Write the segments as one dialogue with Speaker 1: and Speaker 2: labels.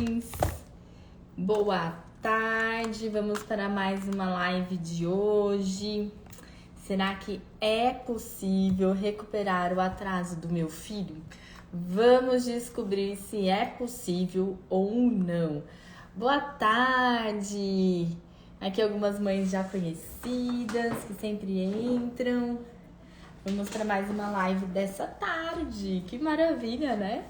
Speaker 1: mães! Boa tarde! Vamos para mais uma live de hoje. Será que é possível recuperar o atraso do meu filho? Vamos descobrir se é possível ou não. Boa tarde! Aqui algumas mães já conhecidas que sempre entram. Vamos para mais uma live dessa tarde. Que maravilha, né?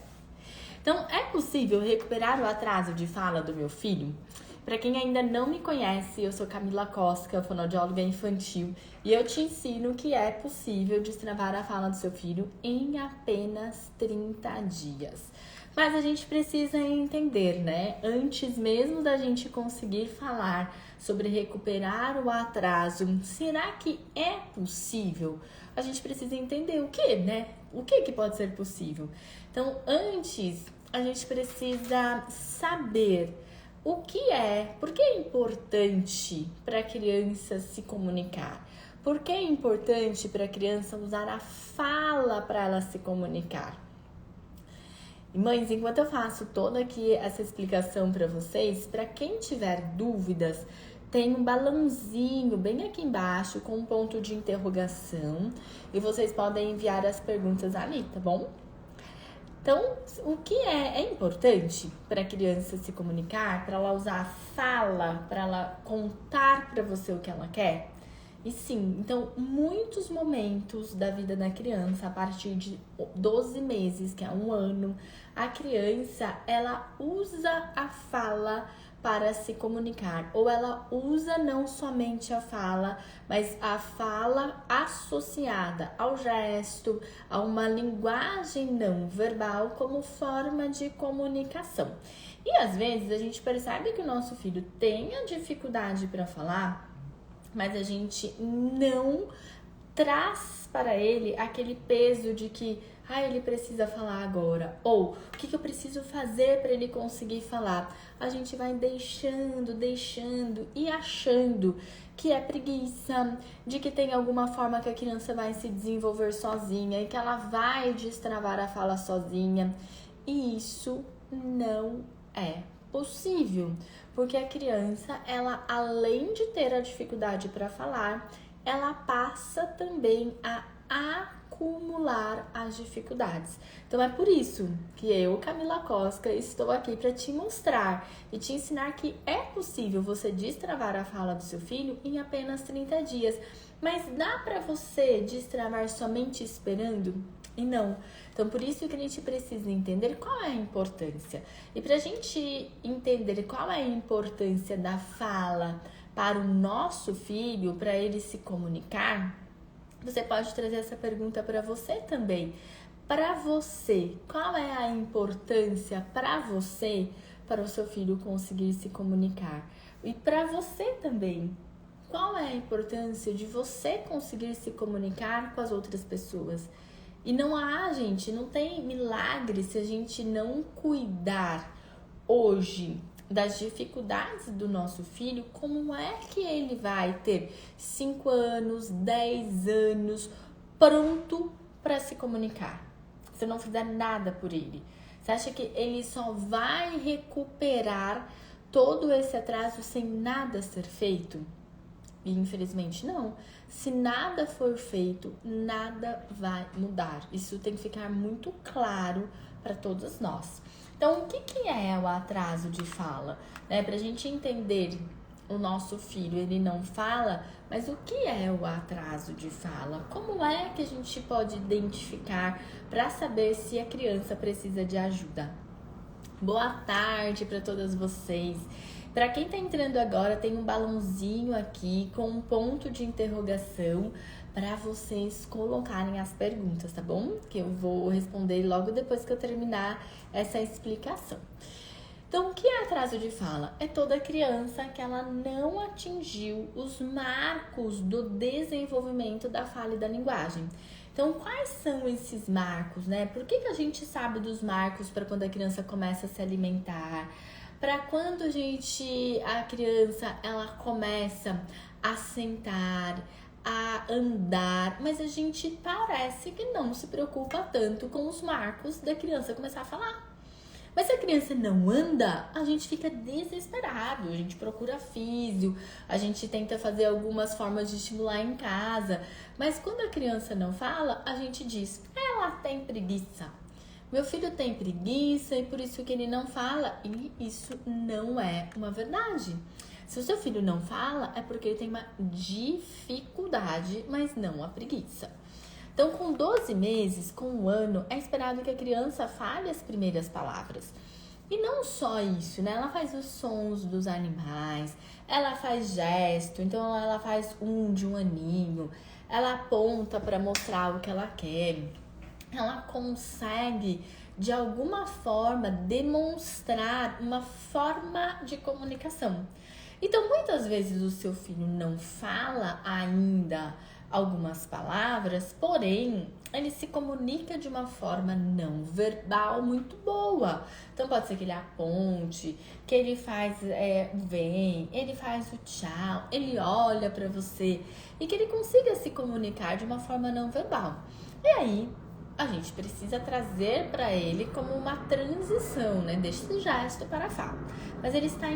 Speaker 1: Então, é possível recuperar o atraso de fala do meu filho? Para quem ainda não me conhece, eu sou Camila Costa, fonoaudióloga infantil, e eu te ensino que é possível destravar a fala do seu filho em apenas 30 dias. Mas a gente precisa entender, né? Antes mesmo da gente conseguir falar sobre recuperar o atraso, será que é possível? A gente precisa entender o que, né? O que pode ser possível? Então, antes, a gente precisa saber o que é, por que é importante para a criança se comunicar? Por que é importante para a criança usar a fala para ela se comunicar? E mães, enquanto eu faço toda aqui essa explicação para vocês, para quem tiver dúvidas, tem um balãozinho bem aqui embaixo com um ponto de interrogação e vocês podem enviar as perguntas ali, tá bom? Então, o que é importante para a criança se comunicar, para ela usar a fala, para ela contar para você o que ela quer? E sim, então, muitos momentos da vida da criança, a partir de 12 meses, que é um ano, a criança, ela usa a fala para se comunicar, ou ela usa não somente a fala, mas a fala associada ao gesto, a uma linguagem não verbal como forma de comunicação. E às vezes a gente percebe que o nosso filho tem a dificuldade para falar, mas a gente não traz para ele aquele peso de que ele precisa falar agora, ou o que eu preciso fazer para ele conseguir falar. A gente vai deixando e achando que é preguiça, de que tem alguma forma que a criança vai se desenvolver sozinha e que ela vai destravar a fala sozinha. E isso não é possível, porque a criança, ela além de ter a dificuldade para falar, ela passa também a acumular as dificuldades. Então é por isso que eu, Camila Costa, estou aqui para te mostrar e te ensinar que é possível você destravar a fala do seu filho em apenas 30 dias. Mas dá para você destravar somente esperando? E não. Então, por isso que a gente precisa entender qual é a importância. E para a gente entender qual é a importância da fala para o nosso filho, para ele se comunicar, você pode trazer essa pergunta para você também. Para você, qual é a importância para você, para o seu filho conseguir se comunicar? E para você também, qual é a importância de você conseguir se comunicar com as outras pessoas? E não tem milagre se a gente não cuidar hoje das dificuldades do nosso filho. Como é que ele vai ter 5 anos, 10 anos pronto para se comunicar? Se eu não fizer nada por ele, você acha que ele só vai recuperar todo esse atraso sem nada ser feito? E infelizmente não. Se nada for feito, nada vai mudar. Isso tem que ficar muito claro para todos nós. Então, o que é o atraso de fala? Pra gente entender o nosso filho, ele não fala, mas o que é o atraso de fala? Como é que a gente pode identificar para saber se a criança precisa de ajuda? Boa tarde para todas vocês. Para quem está entrando agora, tem um balãozinho aqui com um ponto de interrogação para vocês colocarem as perguntas, tá bom? Que eu vou responder logo depois que eu terminar essa explicação. Então, o que é atraso de fala? É toda criança que ela não atingiu os marcos do desenvolvimento da fala e da linguagem. Então, quais são esses marcos, né? Por que a gente sabe dos marcos para quando a criança começa a se alimentar? Para quando a criança, ela começa a sentar, a andar, mas a gente parece que não se preocupa tanto com os marcos da criança começar a falar. Mas se a criança criança não anda, a gente fica desesperado, a gente procura físio, a gente tenta fazer algumas formas de estimular em casa, mas quando a criança não fala, a gente diz, ela tem preguiça. Meu filho tem preguiça e por isso que ele não fala, e isso não é uma verdade. Se o seu filho não fala, é porque ele tem uma dificuldade, mas não a preguiça. Então, com 12 meses, com 1 ano, é esperado que a criança fale as primeiras palavras. E não só isso, né? Ela faz os sons dos animais, ela faz gesto, então ela faz de um aninho, ela aponta para mostrar o que ela quer, ela consegue, de alguma forma, demonstrar uma forma de comunicação. Então, muitas vezes o seu filho não fala ainda algumas palavras, porém, ele se comunica de uma forma não verbal muito boa. Então, pode ser que ele aponte, que ele faz vem, ele faz o tchau, ele olha para você e que ele consiga se comunicar de uma forma não verbal. E aí, a gente precisa trazer para ele como uma transição, né, desse gesto para a fala. Mas ele está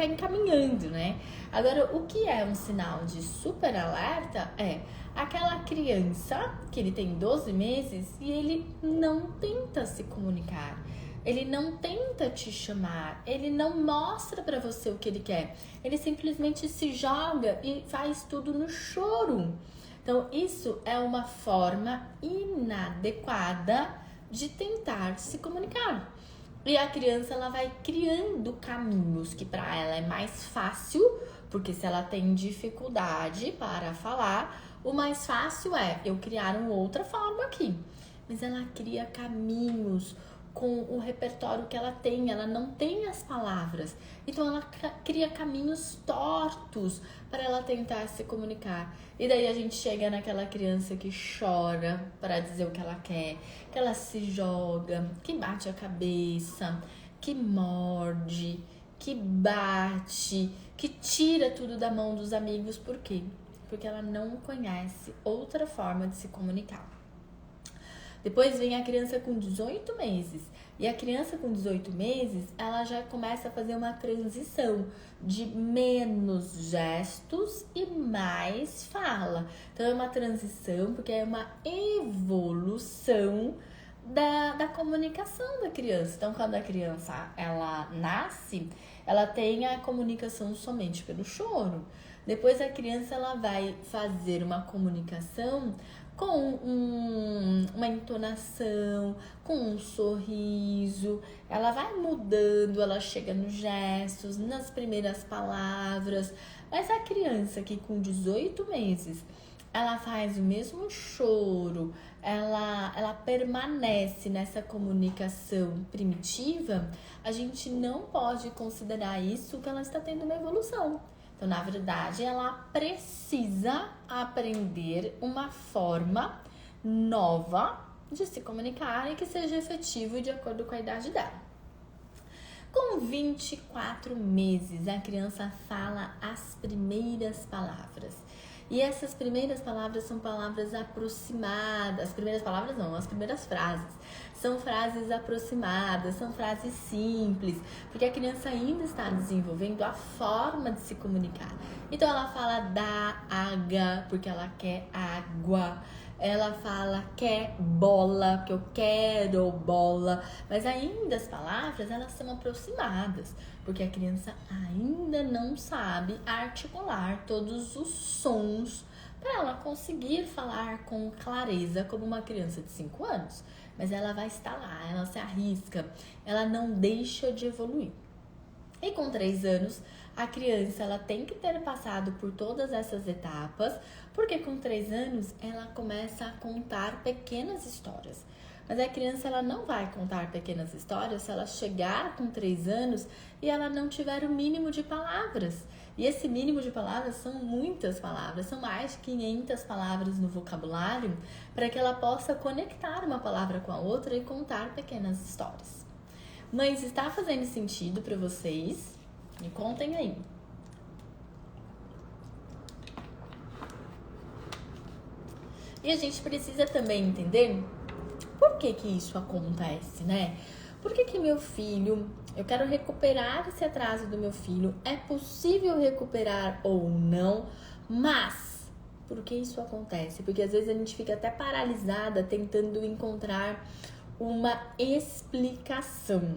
Speaker 1: encaminhando, né? Agora, o que é um sinal de super alerta é aquela criança que ele tem 12 meses e ele não tenta se comunicar. Ele não tenta te chamar, ele não mostra para você o que ele quer. Ele simplesmente se joga e faz tudo no choro. Então, isso é uma forma inadequada de tentar se comunicar. E a criança, ela vai criando caminhos que para ela é mais fácil, porque se ela tem dificuldade para falar, o mais fácil é eu criar uma outra forma aqui. Mas ela cria caminhos com o repertório que ela não tem as palavras. Então ela cria caminhos tortos para ela tentar se comunicar. E daí a gente chega naquela criança que chora para dizer o que ela quer, que ela se joga, que bate a cabeça, que morde, que bate, que tira tudo da mão dos amigos. Por quê? Porque ela não conhece outra forma de se comunicar. Depois vem a criança com 18 meses. E a criança com 18 meses, ela já começa a fazer uma transição de menos gestos e mais fala. Então é uma transição porque é uma evolução da comunicação da criança. Então quando a criança ela nasce, ela tem a comunicação somente pelo choro. Depois a criança ela vai fazer uma comunicação com uma entonação, com um sorriso, ela vai mudando, ela chega nos gestos, nas primeiras palavras. Mas a criança que com 18 meses, ela faz o mesmo choro, ela permanece nessa comunicação primitiva, a gente não pode considerar isso que ela está tendo uma evolução. Então, na verdade, ela precisa aprender uma forma nova de se comunicar e que seja efetivo de acordo com a idade dela. Com 24 meses, a criança fala as primeiras palavras. E essas primeiras palavras são palavras aproximadas. As primeiras palavras não, as primeiras frases. São frases aproximadas, são frases simples, porque a criança ainda está desenvolvendo a forma de se comunicar. Então ela fala da água, porque ela quer água. Ela fala quer bola, porque eu quero bola. Mas ainda as palavras, elas são aproximadas, porque a criança ainda não sabe articular todos os sons para ela conseguir falar com clareza como uma criança de 5 anos. Mas ela vai estar lá, ela se arrisca, ela não deixa de evoluir. E com 3 anos, a criança ela tem que ter passado por todas essas etapas, porque com 3 anos ela começa a contar pequenas histórias. Mas a criança ela não vai contar pequenas histórias se ela chegar com 3 anos e ela não tiver o mínimo de palavras. E esse mínimo de palavras são muitas palavras, são mais de 500 palavras no vocabulário para que ela possa conectar uma palavra com a outra e contar pequenas histórias. Mães, está fazendo sentido para vocês? Me contem aí. E a gente precisa também entender por que isso acontece, né? Por que que meu filho, eu quero recuperar esse atraso do meu filho, é possível recuperar ou não, mas por que isso acontece? Porque às vezes a gente fica até paralisada tentando encontrar uma explicação,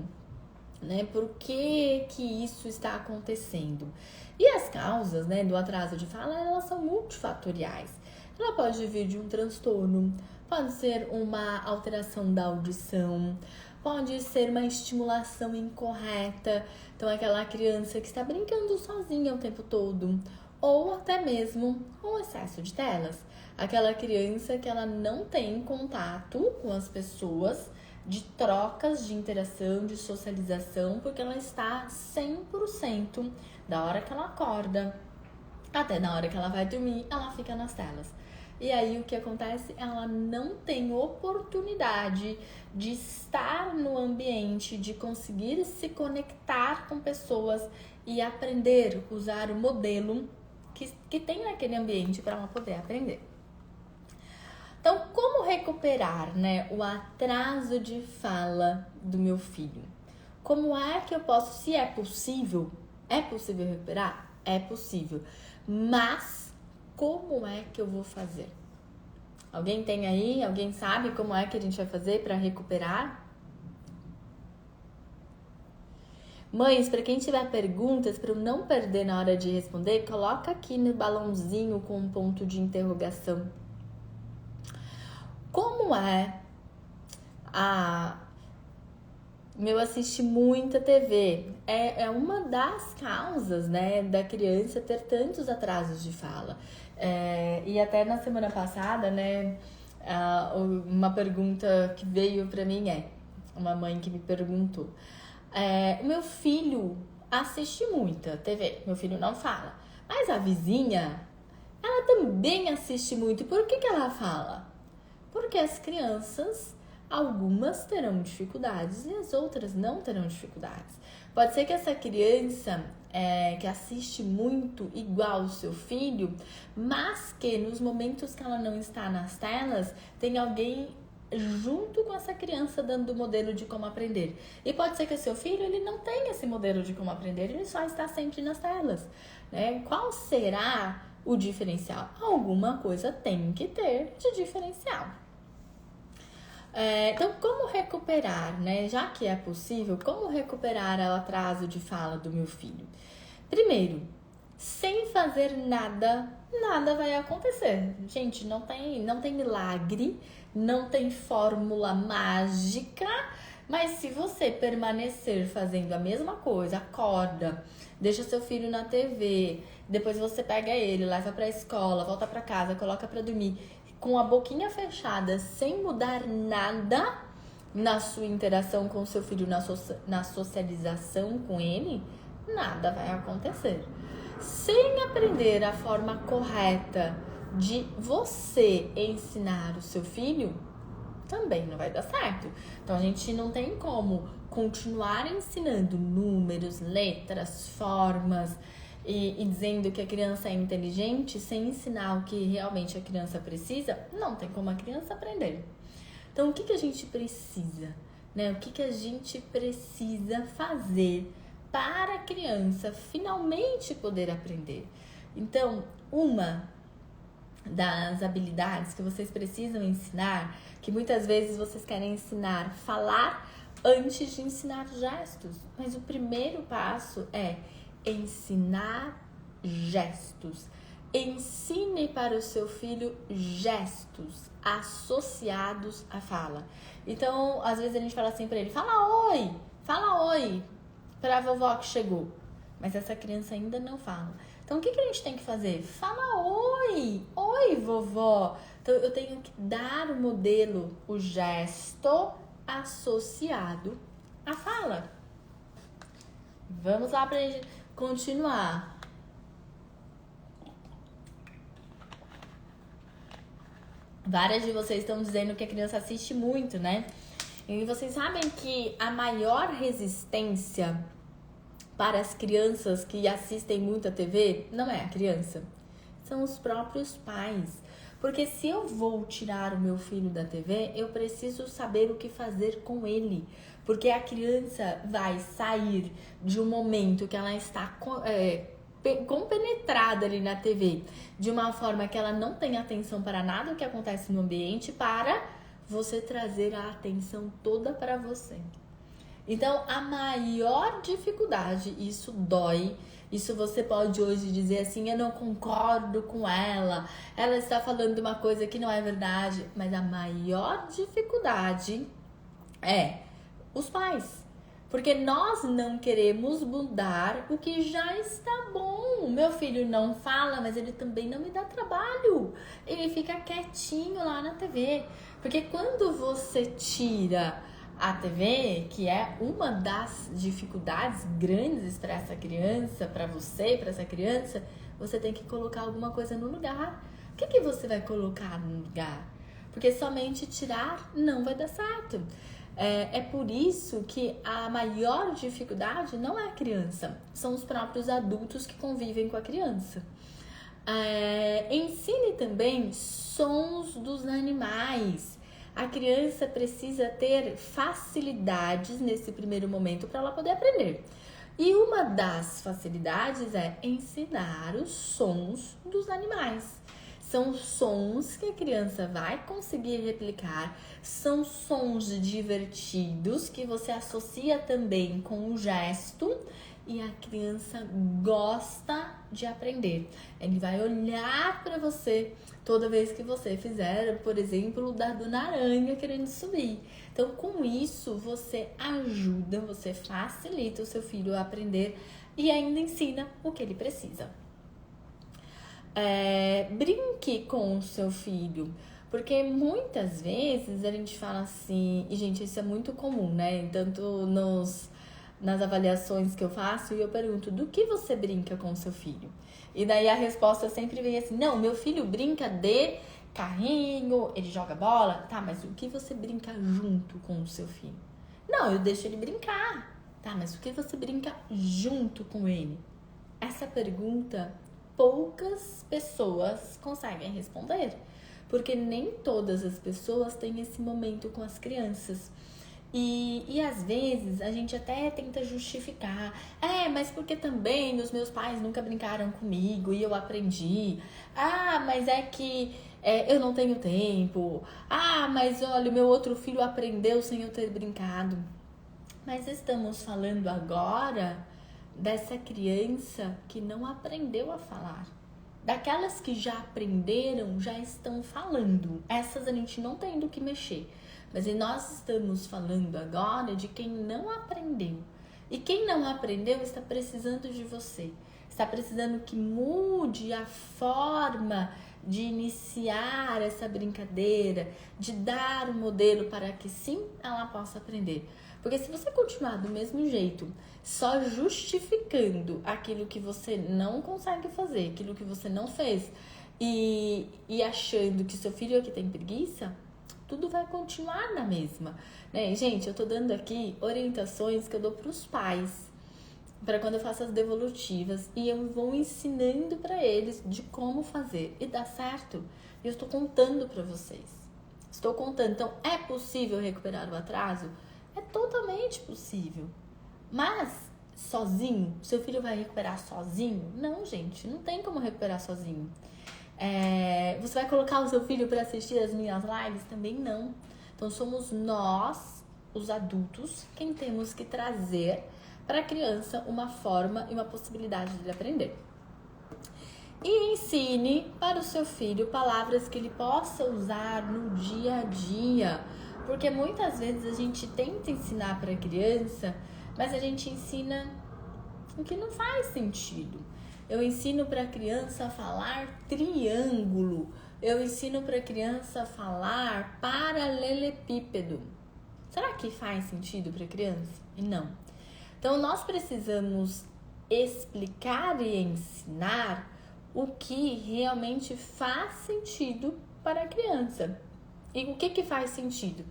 Speaker 1: né? Por que que isso está acontecendo? E as causas, né, do atraso de fala, elas são multifatoriais. Ela pode vir de um transtorno, pode ser uma alteração da audição, pode ser uma estimulação incorreta, então aquela criança que está brincando sozinha o tempo todo, ou até mesmo um excesso de telas. Aquela criança que ela não tem contato com as pessoas, de trocas, de interação, de socialização, porque ela está 100% da hora que ela acorda até na hora que ela vai dormir, ela fica nas telas. E aí o que acontece? Ela não tem oportunidade de estar no ambiente, de conseguir se conectar com pessoas e aprender, usar o modelo que tem naquele ambiente para ela poder aprender. Então, como recuperar, né, o atraso de fala do meu filho? Como é que eu posso, se é possível recuperar? É possível. Mas, como é que eu vou fazer? Alguém tem aí? Alguém sabe como é que a gente vai fazer para recuperar? Mães, para quem tiver perguntas, para eu não perder na hora de responder, coloca aqui no balãozinho com um ponto de interrogação. Como é meu assiste muita TV? É uma das causas, né, da criança ter tantos atrasos de fala. E até na semana passada, né, uma pergunta que veio pra mim uma mãe que me perguntou. O meu filho assiste muita TV, meu filho não fala. Mas a vizinha, ela também assiste muito. Por que ela fala? Porque as crianças, algumas terão dificuldades e as outras não terão dificuldades. Pode ser que essa criança que assiste muito igual o seu filho, mas que nos momentos que ela não está nas telas, tem alguém junto com essa criança dando o modelo de como aprender. E pode ser que o seu filho ele não tenha esse modelo de como aprender, ele só está sempre nas telas, né? Qual será o diferencial? Alguma coisa tem que ter de diferencial. Então, como recuperar, né? Já que é possível, como recuperar o atraso de fala do meu filho? Primeiro, sem fazer nada, nada vai acontecer. Gente, não tem milagre, não tem fórmula mágica, mas se você permanecer fazendo a mesma coisa, acorda, deixa seu filho na TV, depois você pega ele, leva pra escola, volta pra casa, coloca pra dormir, com a boquinha fechada, sem mudar nada na sua interação com o seu filho, na socialização com ele, nada vai acontecer. Sem aprender a forma correta de você ensinar o seu filho, também não vai dar certo. Então a gente não tem como continuar ensinando números, letras, formas e dizendo que a criança é inteligente sem ensinar o que realmente a criança precisa. Não tem como a criança aprender. Então o que a gente precisa, né? O que a gente precisa fazer para a criança finalmente poder aprender? Então, uma das habilidades que vocês precisam ensinar, que muitas vezes vocês querem ensinar falar antes de ensinar gestos, mas o primeiro passo é ensinar gestos. Ensine para o seu filho gestos associados à fala. Então, às vezes a gente fala assim para ele: fala oi para a vovó que chegou. Mas essa criança ainda não fala. Então, o que a gente tem que fazer? Fala oi vovó. Então, eu tenho que dar o modelo, o gesto associado à fala. Vamos lá para gente continuar. Várias de vocês estão dizendo que a criança assiste muito, né? E vocês sabem que a maior resistência para as crianças que assistem muito a TV não é a criança, são os próprios pais. Porque se eu vou tirar o meu filho da TV, eu preciso saber o que fazer com ele. Porque a criança vai sair de um momento que ela está compenetrada ali na TV, de uma forma que ela não tem atenção para nada o que acontece no ambiente, para você trazer a atenção toda para você. Então, a maior dificuldade, isso dói, isso você pode hoje dizer assim, eu não concordo com ela está falando uma coisa que não é verdade, mas a maior dificuldade é os pais. Porque nós não queremos mudar o que já está bom. Meu filho não fala, mas ele também não me dá trabalho. Ele fica quietinho lá na TV. Porque quando você tira a TV, que é uma das dificuldades grandes para essa criança, para você, para essa criança, você tem que colocar alguma coisa no lugar. O que você vai colocar no lugar? Porque somente tirar não vai dar certo. É por isso que a maior dificuldade não é a criança, são os próprios adultos que convivem com a criança. Ensine também sons dos animais. A criança precisa ter facilidades nesse primeiro momento para ela poder aprender. E uma das facilidades é ensinar os sons dos animais. São sons que a criança vai conseguir replicar, são sons divertidos que você associa também com o gesto e a criança gosta de aprender. Ele vai olhar para você toda vez que você fizer, por exemplo, o da Dona Aranha querendo subir. Então, com isso, você ajuda, você facilita o seu filho a aprender e ainda ensina o que ele precisa. Brinque com o seu filho, porque muitas vezes a gente fala assim, e gente, isso é muito comum, né? Tanto nas avaliações que eu faço, e eu pergunto, do que você brinca com o seu filho? E daí a resposta sempre vem assim, não, meu filho brinca de carrinho, ele joga bola, tá, mas o que você brinca junto com o seu filho? Não, eu deixo ele brincar, tá, mas o que você brinca junto com ele? Essa pergunta poucas pessoas conseguem responder, porque nem todas as pessoas têm esse momento com as crianças. E às vezes a gente até tenta justificar, mas porque também os meus pais nunca brincaram comigo e eu aprendi. Mas é que eu não tenho tempo. Mas olha, o meu outro filho aprendeu sem eu ter brincado. Mas estamos falando agora dessa criança que não aprendeu a falar. Daquelas que já aprenderam, já estão falando. Essas a gente não tem do que mexer. Mas nós estamos falando agora de quem não aprendeu. E quem não aprendeu está precisando de você. Está precisando que mude a forma de iniciar essa brincadeira, de dar um modelo para que sim, ela possa aprender. Porque se você continuar do mesmo jeito, só justificando aquilo que você não consegue fazer, aquilo que você não fez, e achando que seu filho é que tem preguiça, tudo vai continuar na mesma, né? Gente, eu tô dando aqui orientações que eu dou pros pais, para quando eu faço as devolutivas, e eu vou ensinando para eles de como fazer, e dá certo. E eu estou contando para vocês. Estou contando. Então, é possível recuperar o atraso? É totalmente possível. Mas, sozinho, seu filho vai recuperar sozinho? Não, gente, não tem como recuperar sozinho. Você vai colocar o seu filho para assistir as minhas lives? Também não. Então, somos nós, os adultos, quem temos que trazer para a criança uma forma e uma possibilidade de ele aprender. E ensine para o seu filho palavras que ele possa usar no dia a dia. Porque muitas vezes a gente tenta ensinar para a criança, mas a gente ensina o que não faz sentido. Eu ensino para a criança a falar triângulo. Eu ensino para a criança a falar paralelepípedo. Será que faz sentido para a criança? Não. Então, nós precisamos explicar e ensinar o que realmente faz sentido para a criança. E o que faz sentido?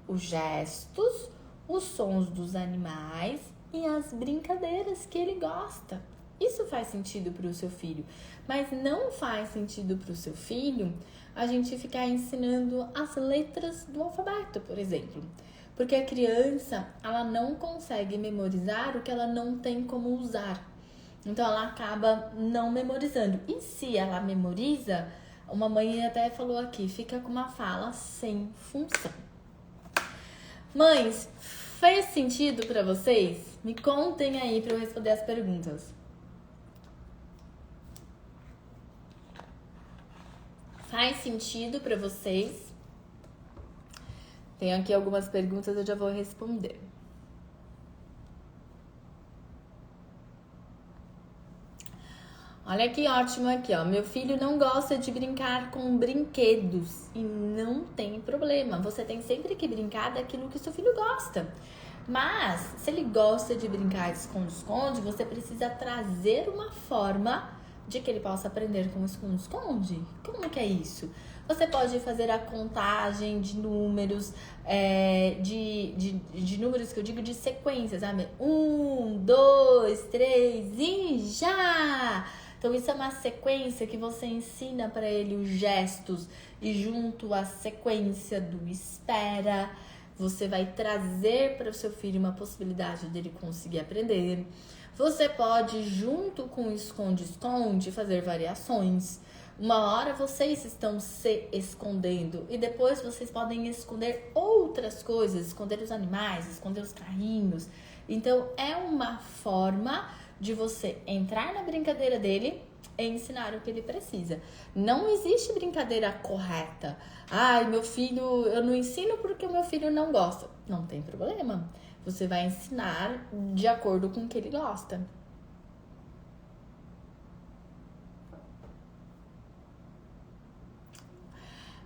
Speaker 1: Os gestos, os sons dos animais e as brincadeiras que ele gosta. Isso faz sentido para o seu filho. Mas não faz sentido para o seu filho a gente ficar ensinando as letras do alfabeto, por exemplo. Porque a criança, ela não consegue memorizar o que ela não tem como usar. Então ela acaba não memorizando. E se ela memoriza, uma mãe até falou aqui, fica com uma fala sem função. Mães, fez sentido pra vocês? Me contem aí pra eu responder as perguntas. Faz sentido pra vocês? Tenho aqui algumas perguntas, eu já vou responder. Olha que ótimo aqui, ó. Meu filho não gosta de brincar com brinquedos e não tem problema. Você tem sempre que brincar daquilo que seu filho gosta. Mas, se ele gosta de brincar de esconde-esconde, você precisa trazer uma forma de que ele possa aprender com esconde-esconde. Como que é isso? Você pode fazer a contagem de números, de números que eu digo de sequências, sabe? 1, 2, 3 e já! Então, isso é uma sequência que você ensina para ele os gestos e junto à sequência do espera, você vai trazer para o seu filho uma possibilidade dele conseguir aprender. Você pode, junto com o esconde-esconde, fazer variações. Uma hora vocês estão se escondendo e depois vocês podem esconder outras coisas, esconder os animais, esconder os carrinhos. Então, é uma forma de você entrar na brincadeira dele e ensinar o que ele precisa. Não existe brincadeira correta. Ai, meu filho, eu não ensino porque o meu filho não gosta. Não tem problema. Você vai ensinar de acordo com o que ele gosta.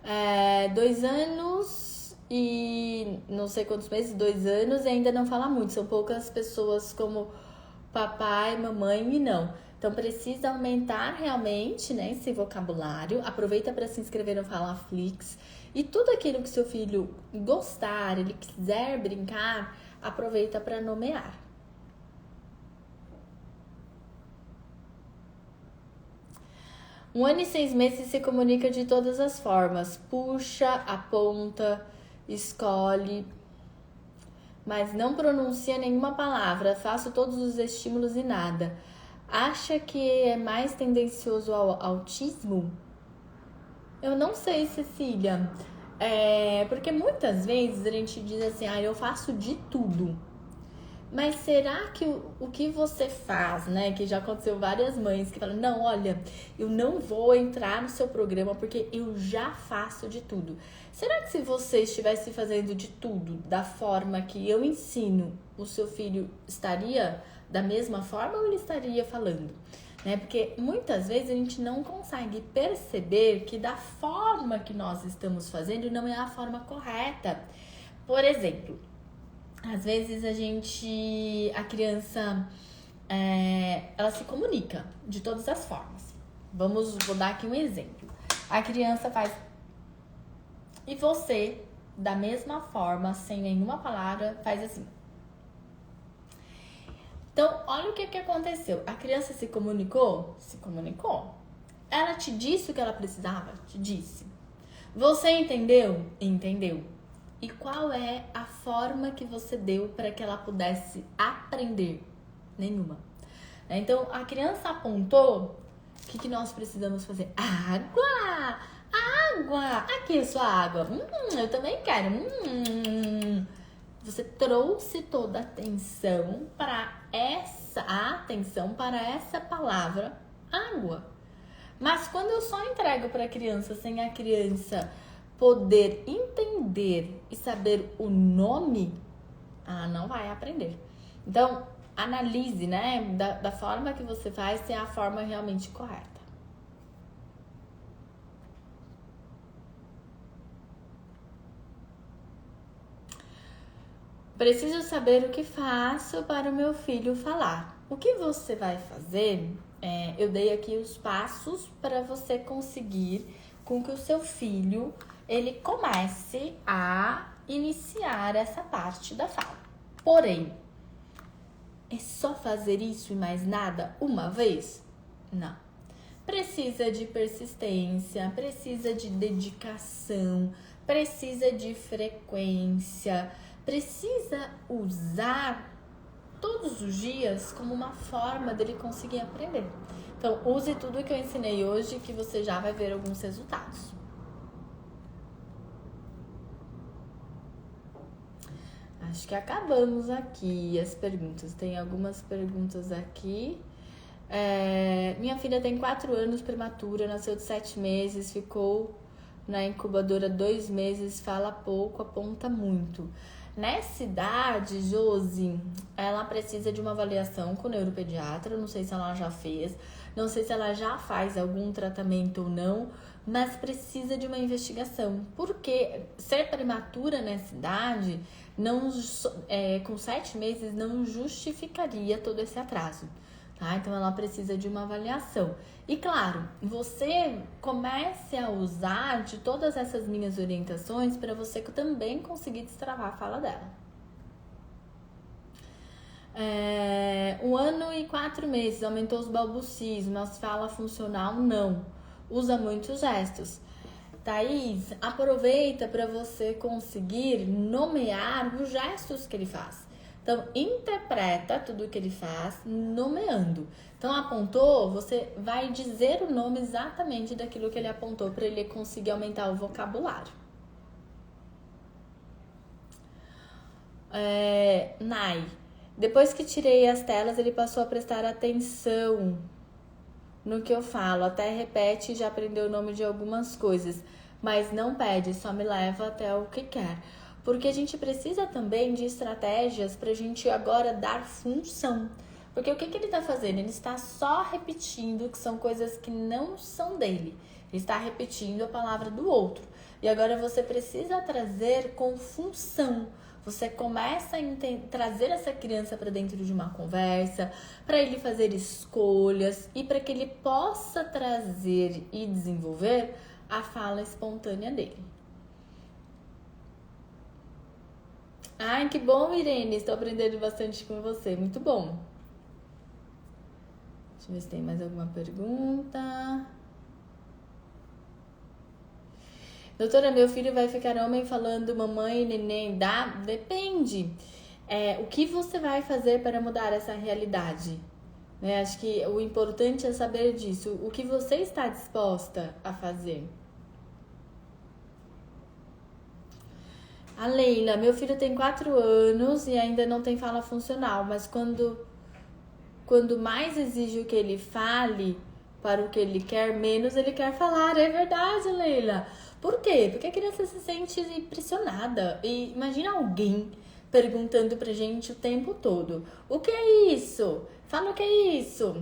Speaker 1: É, 2 anos e não sei quantos meses, 2 anos e ainda não fala muito. São poucas pessoas como papai, mamãe e não. Então precisa aumentar realmente, né, esse vocabulário. Aproveita para se inscrever no Fala Flix. E tudo aquilo que seu filho gostar, ele quiser brincar, aproveita para nomear. Um ano e 6 meses se comunica de todas as formas. Puxa, aponta, escolhe, mas não pronuncia nenhuma palavra. Faço todos os estímulos e nada. Acha que é mais tendencioso ao autismo? Eu não sei, Cecília. Porque muitas vezes a gente diz assim, eu faço de tudo. Mas será que o que você faz, né? Que já aconteceu várias mães que falam, não, olha, eu não vou entrar no seu programa porque eu já faço de tudo. Será que se você estivesse fazendo de tudo da forma que eu ensino, o seu filho estaria da mesma forma ou ele estaria falando? Né? Porque muitas vezes a gente não consegue perceber que da forma que nós estamos fazendo não é a forma correta. Por exemplo, às vezes a criança, ela se comunica de todas as formas. Vou dar aqui um exemplo. A criança faz... E você, da mesma forma, sem nenhuma palavra, faz assim. Então, olha o que aconteceu. A criança se comunicou? Se comunicou. Ela te disse o que ela precisava? Te disse. Você entendeu? Entendeu. E qual é a forma que você deu para que ela pudesse aprender? Nenhuma. Então, a criança apontou, o que nós precisamos fazer? Água! Água! Aqui a sua água. Eu também quero. Você trouxe toda a atenção para essa palavra, água. Mas quando eu só entrego para a criança sem a criança poder entender e saber o nome, ela não vai aprender. Então, analise, né, da forma que você faz, se é a forma realmente correta. Preciso saber o que faço para o meu filho falar. O que você vai fazer? Eu dei aqui os passos para você conseguir com que o seu filho ele comece a iniciar essa parte da fala. Porém, é só fazer isso e mais nada uma vez? Não. Precisa de persistência, precisa de dedicação, precisa de frequência, precisa usar todos os dias como uma forma dele conseguir aprender. Então, use tudo que eu ensinei hoje que você já vai ver alguns resultados. Acho que acabamos aqui as perguntas. Tem algumas perguntas aqui. Minha filha tem 4 anos, prematura, nasceu de 7 meses, ficou na incubadora 2 meses, fala pouco, aponta muito. Nessa idade, Josi, ela precisa de uma avaliação com o neuropediatra, não sei se ela já fez, não sei se ela já faz algum tratamento ou não, mas precisa de uma investigação, porque ser prematura nessa idade, com 7 meses, não justificaria todo esse atraso. Tá? Então, ela precisa de uma avaliação. E, claro, você comece a usar de todas essas minhas orientações para você também conseguir destravar a fala dela. 1 ano e 4 meses, aumentou os balbucios, mas fala funcional não. Usa muitos gestos. Thaís, aproveita para você conseguir nomear os gestos que ele faz. Então, interpreta tudo que ele faz, nomeando. Então, apontou, você vai dizer o nome exatamente daquilo que ele apontou para ele conseguir aumentar o vocabulário. Nai, depois que tirei as telas, ele passou a prestar atenção no que eu falo. Até repete e já aprendeu o nome de algumas coisas. Mas não pede, só me leva até o que quer. Porque a gente precisa também de estratégias para a gente agora dar função. Porque o que ele está fazendo? Ele está só repetindo que são coisas que não são dele. Ele está repetindo a palavra do outro. E agora você precisa trazer com função. Você começa a trazer essa criança para dentro de uma conversa, para ele fazer escolhas e para que ele possa trazer e desenvolver a fala espontânea dele. Ai, que bom, Irene. Estou aprendendo bastante com você. Muito bom. Deixa eu ver se tem mais alguma pergunta. Doutora, meu filho vai ficar homem falando mamãe, neném, dá? Depende. O que você vai fazer para mudar essa realidade? Acho que o importante é saber disso. O que você está disposta a fazer? A Leila, meu filho tem 4 anos e ainda não tem fala funcional, mas quando mais exige que ele fale para o que ele quer, menos ele quer falar. É verdade, Leila. Por quê? Porque a criança se sente pressionada. E imagina alguém perguntando pra gente o tempo todo: o que é isso? Fala o que é isso?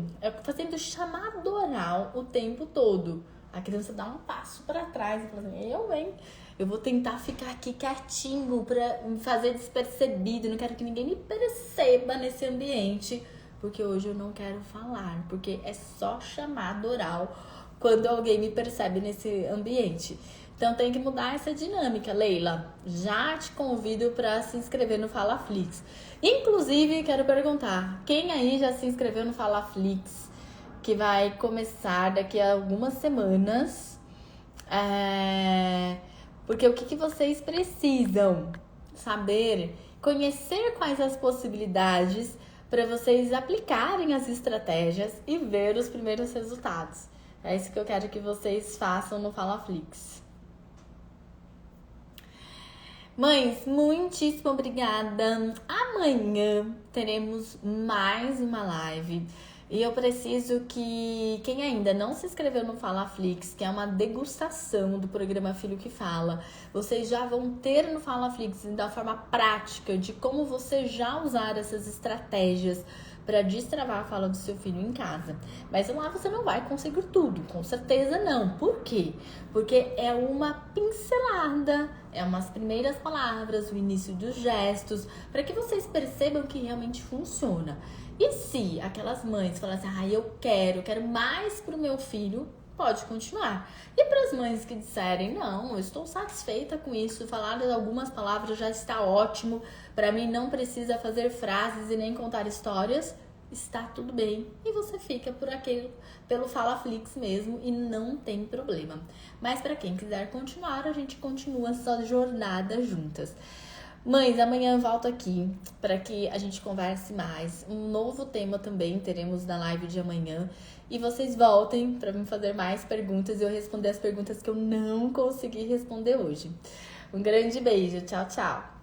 Speaker 1: Fazendo chamado oral o tempo todo. A criança dá um passo para trás e fala assim: eu vou tentar ficar aqui quietinho pra me fazer despercebido. Não quero que ninguém me perceba nesse ambiente, porque hoje eu não quero falar, porque é só chamado oral quando alguém me percebe nesse ambiente. Então tem que mudar essa dinâmica, Leila. Já te convido para se inscrever no FalaFlix. Inclusive, quero perguntar, quem aí já se inscreveu no FalaFlix? Que vai começar daqui a algumas semanas. Porque o que vocês precisam saber, conhecer quais as possibilidades para vocês aplicarem as estratégias e ver os primeiros resultados. É isso que eu quero que vocês façam no FalaFlix. Mães, muitíssimo obrigada. Amanhã teremos mais uma live. E eu preciso que quem ainda não se inscreveu no FalaFlix, que é uma degustação do programa Filho que Fala, vocês já vão ter no FalaFlix da forma prática de como você já usar essas estratégias para destravar a fala do seu filho em casa. Mas lá você não vai conseguir tudo, com certeza não. Por quê? Porque é uma pincelada, é umas primeiras palavras, o início dos gestos, para que vocês percebam que realmente funciona. E se aquelas mães falam assim, eu quero mais pro meu filho, pode continuar. E para as mães que disserem, não, eu estou satisfeita com isso, falar algumas palavras já está ótimo, para mim não precisa fazer frases e nem contar histórias, está tudo bem. E você fica pelo FalaFlix mesmo e não tem problema. Mas para quem quiser continuar, a gente continua essa jornada juntas. Mães, amanhã eu volto aqui para que a gente converse mais. Um novo tema também teremos na live de amanhã. E vocês voltem para me fazer mais perguntas e eu responder as perguntas que eu não consegui responder hoje. Um grande beijo. Tchau, tchau.